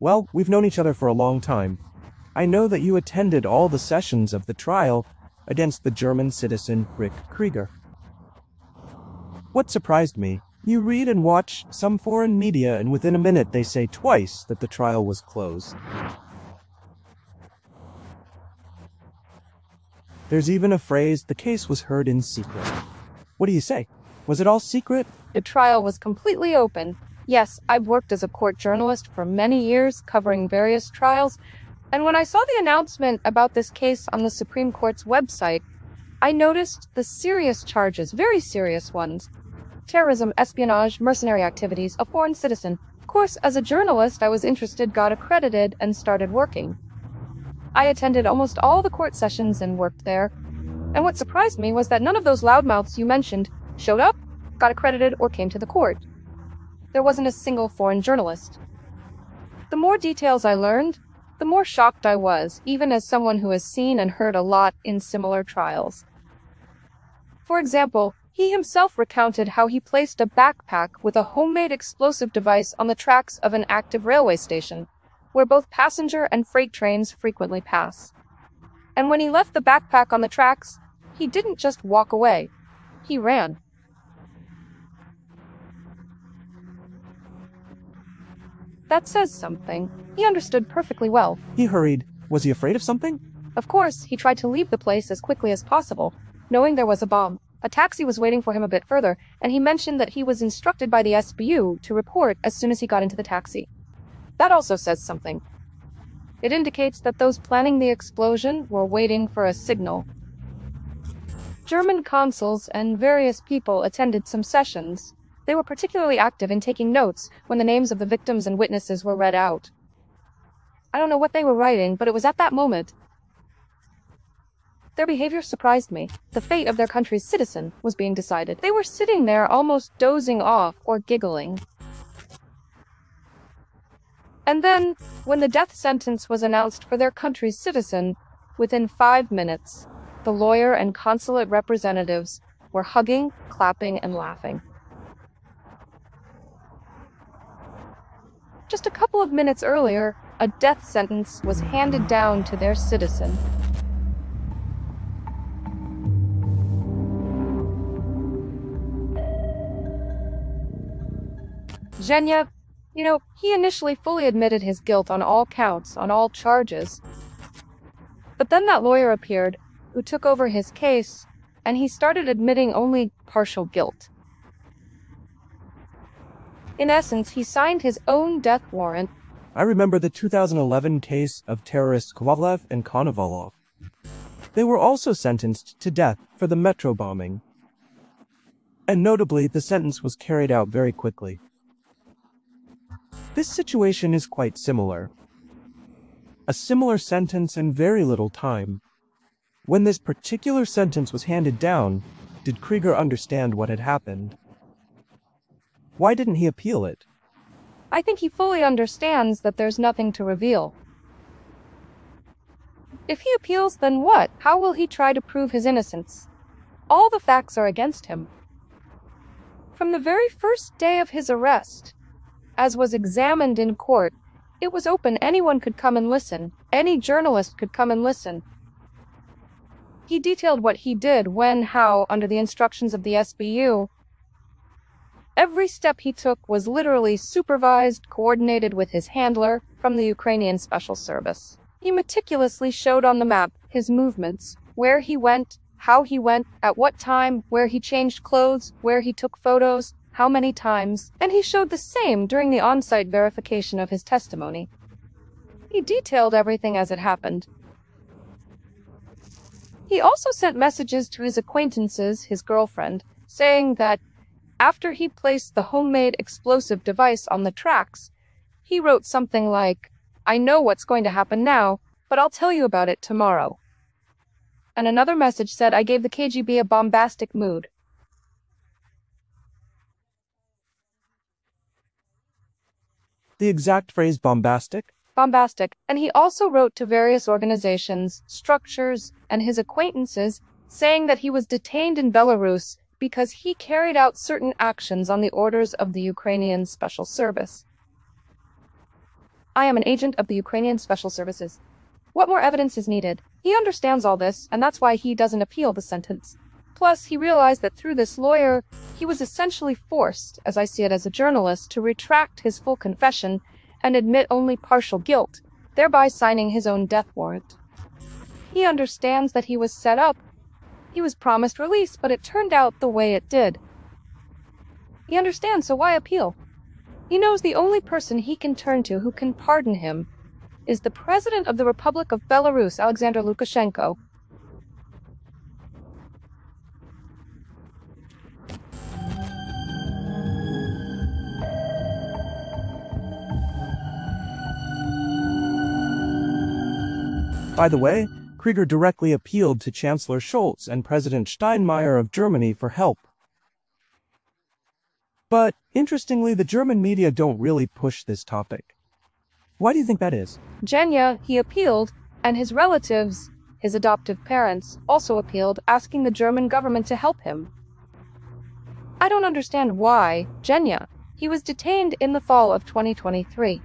Well, we've known each other for a long time. I know that you attended all the sessions of the trial against the German citizen Rico Krieger. What surprised me, you read and watch some foreign media and within a minute they say twice that the trial was closed. There's even a phrase, the case was heard in secret. What do you say? Was it all secret? The trial was completely open. Yes, I've worked as a court journalist for many years, covering various trials, and when I saw the announcement about this case on the Supreme Court's website, I noticed the serious charges, very serious ones. Terrorism, espionage, mercenary activities, a foreign citizen. Of course, as a journalist, I was interested, got accredited, and started working. I attended almost all the court sessions and worked there. And what surprised me was that none of those loudmouths you mentioned showed up, got accredited, or came to the court. There wasn't a single foreign journalist. The more details I learned, the more shocked I was, even as someone who has seen and heard a lot in similar trials. For example, he himself recounted how he placed a backpack with a homemade explosive device on the tracks of an active railway station, where both passenger and freight trains frequently pass. And when he left the backpack on the tracks, he didn't just walk away, he ran. That says something. He understood perfectly well. He hurried. Was he afraid of something? Of course, he tried to leave the place as quickly as possible, knowing there was a bomb. A taxi was waiting for him a bit further, and he mentioned that he was instructed by the SBU to report as soon as he got into the taxi. That also says something. It indicates that those planning the explosion were waiting for a signal. German consuls and various people attended some sessions. They were particularly active in taking notes when the names of the victims and witnesses were read out. I don't know what they were writing, but it was at that moment. Their behavior surprised me. The fate of their country's citizen was being decided. They were sitting there almost dozing off or giggling. And then, when the death sentence was announced for their country's citizen, within 5 minutes, the lawyer and consulate representatives were hugging, clapping, and laughing. Just a couple of minutes earlier, a death sentence was handed down to their citizen. Zhenya, he initially fully admitted his guilt on all counts, on all charges. But then that lawyer appeared, who took over his case, and he started admitting only partial guilt. In essence, he signed his own death warrant. I remember the 2011 case of terrorists Kovalev and Konovalov. They were also sentenced to death for the metro bombing. And notably, the sentence was carried out very quickly. This situation is quite similar. A similar sentence in very little time. When this particular sentence was handed down, did Krieger understand what had happened? Why didn't he appeal it? I think he fully understands that there's nothing to reveal. If he appeals, then what? How will he try to prove his innocence? All the facts are against him. From the very first day of his arrest, as was examined in court, it was open. Anyone could come and listen. Any journalist could come and listen. He detailed what he did, when, how, under the instructions of the SBU. Every step he took was literally supervised, coordinated with his handler from the Ukrainian Special Service. He meticulously showed on the map his movements, where he went, how he went, at what time, where he changed clothes, where he took photos, how many times, and he showed the same during the on-site verification of his testimony. He detailed everything as it happened. He also sent messages to his acquaintances, his girlfriend, saying that after he placed the homemade explosive device on the tracks, he wrote something like, "I know what's going to happen now, but I'll tell you about it tomorrow." And another message said, "I gave the KGB a bombastic mood." The exact phrase bombastic? Bombastic. And he also wrote to various organizations, structures, and his acquaintances, saying that he was detained in Belarus because he carried out certain actions on the orders of the Ukrainian Special Service. I am an agent of the Ukrainian Special Services. What more evidence is needed? He understands all this, and that's why he doesn't appeal the sentence. Plus, he realized that through this lawyer, he was essentially forced, as I see it as a journalist, to retract his full confession and admit only partial guilt, thereby signing his own death warrant. He understands that he was set up. He was promised release, but it turned out the way it did. He understands, so why appeal? He knows the only person he can turn to who can pardon him is the President of the Republic of Belarus, Alexander Lukashenko. By the way, Krieger directly appealed to Chancellor Scholz and President Steinmeier of Germany for help. But, interestingly, the German media don't really push this topic. Why do you think that is? Genya, he appealed, and his relatives, his adoptive parents, also appealed, asking the German government to help him. I don't understand why. Genya, he was detained in the fall of 2023.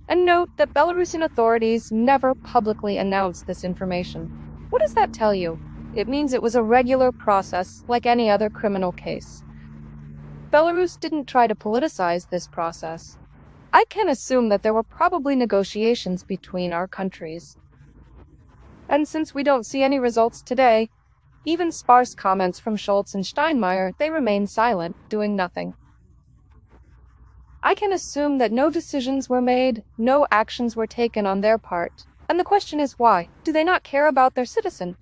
And note that Belarusian authorities never publicly announced this information. What does that tell you? It means it was a regular process, like any other criminal case. Belarus didn't try to politicize this process. I can assume that there were probably negotiations between our countries. And since we don't see any results today, even sparse comments from Scholz and Steinmeier, they remain silent, doing nothing. I can assume that no decisions were made, no actions were taken on their part. And the question is why? Do they not care about their citizen?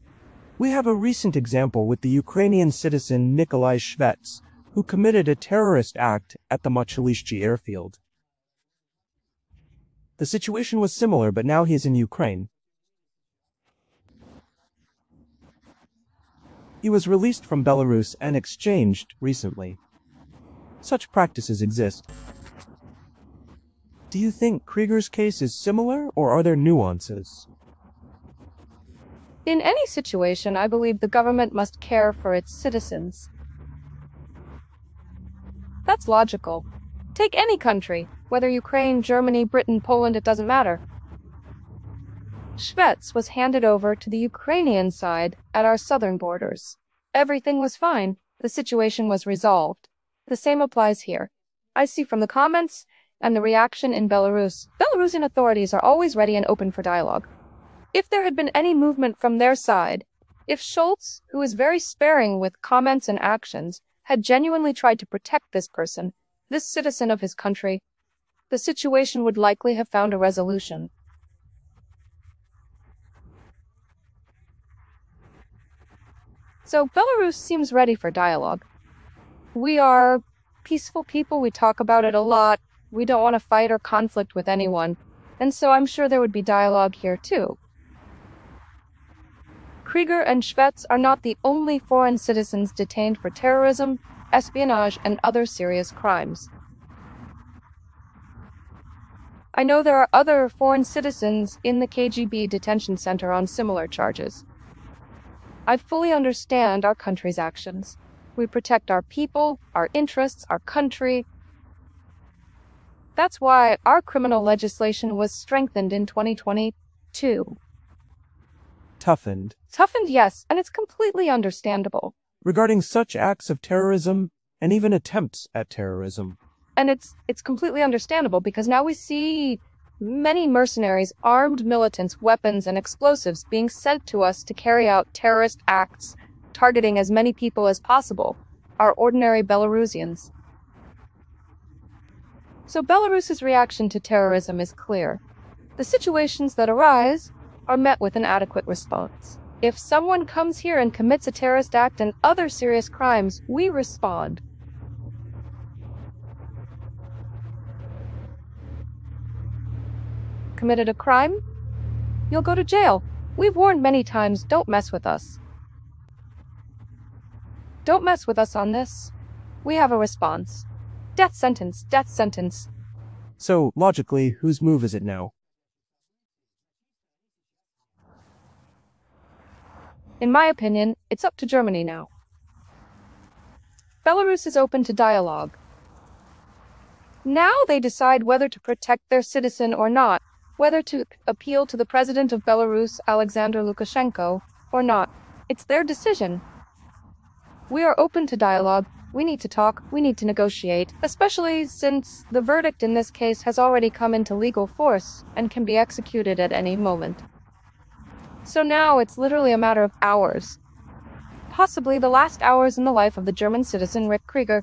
We have a recent example with the Ukrainian citizen Nikolai Shvets, who committed a terrorist act at the Mochalishchi airfield. The situation was similar, but now he is in Ukraine. He was released from Belarus and exchanged recently. Such practices exist. Do you think Krieger's case is similar, or are there nuances? In any situation, I believe the government must care for its citizens. That's logical. Take any country, whether Ukraine, Germany, Britain, Poland, it doesn't matter. Shvets was handed over to the Ukrainian side at our southern borders. Everything was fine. The situation was resolved. The same applies here. I see from the comments and the reaction in Belarus, Belarusian authorities are always ready and open for dialogue. If there had been any movement from their side, if Scholz, who is very sparing with comments and actions, had genuinely tried to protect this person, this citizen of his country, the situation would likely have found a resolution. So Belarus seems ready for dialogue. We are peaceful people, we talk about it a lot, we don't want to fight or conflict with anyone, and so I'm sure there would be dialogue here too. Krieger and Shvets are not the only foreign citizens detained for terrorism, espionage, and other serious crimes. I know there are other foreign citizens in the KGB detention center on similar charges. I fully understand our country's actions. We protect our people, our interests, our country. That's why our criminal legislation was strengthened in 2022. Toughened. Toughened, yes, and it's completely understandable. Regarding such acts of terrorism, and even attempts at terrorism. And it's completely understandable because now we see many mercenaries, armed militants, weapons, and explosives being sent to us to carry out terrorist acts, targeting as many people as possible, our ordinary Belarusians. So Belarus's reaction to terrorism is clear. The situations that arise are met with an adequate response. If someone comes here and commits a terrorist act and other serious crimes, we respond. Committed a crime? You'll go to jail. We've warned many times, don't mess with us. Don't mess with us on this. We have a response. Death sentence, death sentence. So, logically, whose move is it now? In my opinion, it's up to Germany now. Belarus is open to dialogue. Now they decide whether to protect their citizen or not, whether to appeal to the president of Belarus, Alexander Lukashenko, or not. It's their decision. We are open to dialogue. We need to talk. We need to negotiate, especially since the verdict in this case has already come into legal force and can be executed at any moment. So now it's literally a matter of hours. Possibly the last hours in the life of the German citizen Rico Krieger,